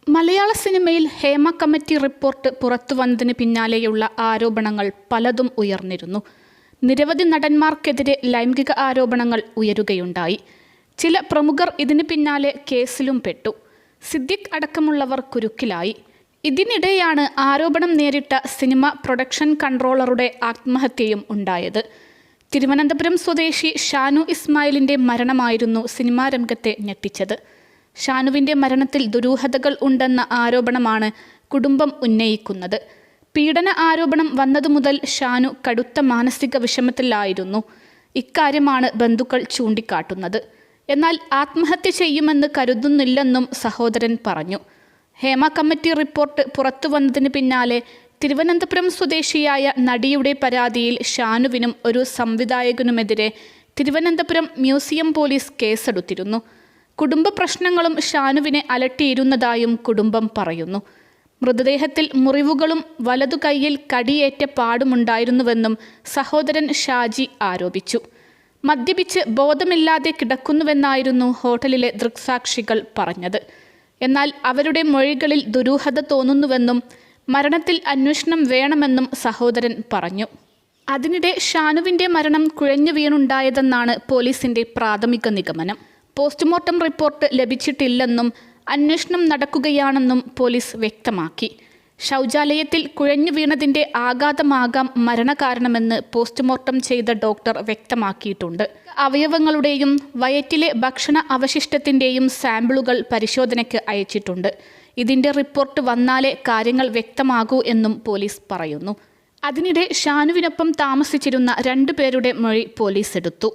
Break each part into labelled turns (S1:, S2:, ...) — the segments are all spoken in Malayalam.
S1: മലയാള സിനിമയിൽ ഹേമ കമ്മിറ്റി റിപ്പോർട്ട് പുറത്തുവന്നതിന് പിന്നാലെയുള്ള ആരോപണങ്ങൾ പലതും ഉയർന്നിരുന്നു. നിരവധി നടന്മാർക്കെതിരെ ലൈംഗിക ആരോപണങ്ങൾ ഉയരുകയുണ്ടായി. ചില പ്രമുഖർ ഇതിന് പിന്നാലെ കേസിലും പെട്ടു. സിദ്ദിഖ് അടക്കമുള്ളവർ കുരുക്കിലായി. ഇതിനിടെയാണ് ആരോപണം നേരിട്ട സിനിമ പ്രൊഡക്ഷൻ കൺട്രോളറുടെ ആത്മഹത്യയും ഉണ്ടായത്. തിരുവനന്തപുരം സ്വദേശി ഷാനു ഇസ്മായിലിൻ്റെ മരണമായിരുന്നു സിനിമാ രംഗത്തെ ഞെട്ടിച്ചത്. ഷാനുവിൻ്റെ മരണത്തിൽ ദുരൂഹതകൾ ഉണ്ടെന്ന ആരോപണമാണ് കുടുംബം ഉന്നയിക്കുന്നത്. പീഡന ആരോപണം വന്നതുമുതൽ ഷാനു കടുത്ത മാനസിക വിഷമത്തിലായിരുന്നു. ഇക്കാര്യമാണ് ബന്ധുക്കൾ ചൂണ്ടിക്കാട്ടുന്നത്. എന്നാൽ ആത്മഹത്യ ചെയ്യുമെന്ന് കരുതുന്നില്ലെന്നും സഹോദരൻ പറഞ്ഞു. ഹേമ കമ്മിറ്റി റിപ്പോർട്ട് പുറത്തുവന്നതിന് പിന്നാലെ തിരുവനന്തപുരം സ്വദേശിയായ നടിയുടെ പരാതിയിൽ ഷാനുവിനും ഒരു സംവിധായകനുമെതിരെ തിരുവനന്തപുരം മ്യൂസിയം പോലീസ് കേസെടുത്തിരുന്നു. കുടുംബ പ്രശ്നങ്ങളും ഷാനുവിനെ അലട്ടിയിരുന്നതായും കുടുംബം പറയുന്നു. മൃതദേഹത്തിൽ മുറിവുകളും വലതു കൈയിൽ കടിയേറ്റ പാടുമുണ്ടായിരുന്നുവെന്നും സഹോദരൻ ഷാജി ആരോപിച്ചു. മദ്യപിച്ച് ബോധമില്ലാതെ കിടക്കുന്നുവെന്നായിരുന്നു ഹോട്ടലിലെ ദൃക്സാക്ഷികൾ പറഞ്ഞത്. എന്നാൽ അവരുടെ മൊഴികളിൽ ദുരൂഹത തോന്നുന്നുവെന്നും മരണത്തിൽ അന്വേഷണം വേണമെന്നും സഹോദരൻ പറഞ്ഞു. അതിനിടെ ഷാനുവിൻ്റെ മരണം കുഴഞ്ഞു വീണുണ്ടായതെന്നാണ് പോലീസിൻ്റെ പ്രാഥമിക നിഗമനം. പോസ്റ്റ്മോർട്ടം റിപ്പോർട്ട് ലഭിച്ചിട്ടില്ലെന്നും അന്വേഷണം നടക്കുകയാണെന്നും പോലീസ് വ്യക്തമാക്കി. ശൗചാലയത്തിൽ കുഴഞ്ഞു വീണതിൻ്റെ ആഘാതമാകാം മരണകാരണമെന്ന് പോസ്റ്റ്മോർട്ടം ചെയ്ത ഡോക്ടർ വ്യക്തമാക്കിയിട്ടുണ്ട്. അവയവങ്ങളുടെയും വയറ്റിലെ ഭക്ഷണ അവശിഷ്ടത്തിൻ്റെയും സാമ്പിളുകൾ പരിശോധനയ്ക്ക് അയച്ചിട്ടുണ്ട്. ഇതിൻ്റെ റിപ്പോർട്ട് വന്നാലേ കാര്യങ്ങൾ വ്യക്തമാകൂ എന്നും പോലീസ് പറയുന്നു. അതിനിടെ ഷാനുവിനൊപ്പം താമസിച്ചിരുന്ന 2 പേരുടെ മൊഴി പോലീസ് എടുത്തു.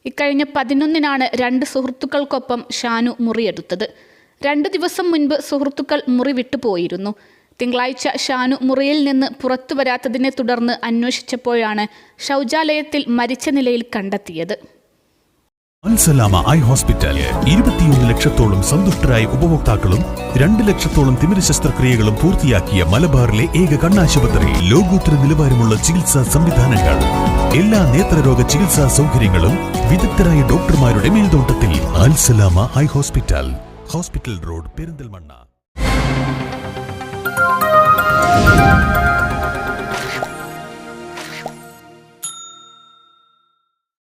S1: ഇക്കഴിഞ്ഞ 11-നാണ് 2 സുഹൃത്തുക്കൾക്കൊപ്പം ഷാനു മുറിയെടുത്തത്. 2 ദിവസം മുൻപ് സുഹൃത്തുക്കൾ മുറി വിട്ടുപോയിരുന്നു. തിങ്കളാഴ്ച ഷാനു മുറിയിൽ നിന്ന് പുറത്തു വരാത്തതിനെ തുടർന്ന് അന്വേഷിച്ചപ്പോഴാണ് ശൗചാലയത്തിൽ മരിച്ച നിലയിൽ കണ്ടെത്തിയത്.
S2: അൽസലാമ ഐ ഹോസ്പിറ്റൽ 21 ലക്ഷത്തോളം സന്തുഷ്ടരായ ഉപഭോക്താക്കളും 2 ലക്ഷത്തോളം തിമിര ശസ്ത്രക്രിയകളും പൂർത്തിയാക്കിയ മലബാറിലെ ഏക കണ്ണാശുപത്രി. ലോകോത്തര നിലവാരമുള്ള ചികിത്സാ സംവിധാനങ്ങൾ, എല്ലാ നേത്രരോഗ ചികിത്സാ സൗകര്യങ്ങളും വിദഗ്ധരായ ഡോക്ടർമാരുടെ മേൽനോട്ടത്തിൽ. Al Salama eye hospital, hospital road, Perinthalmanna.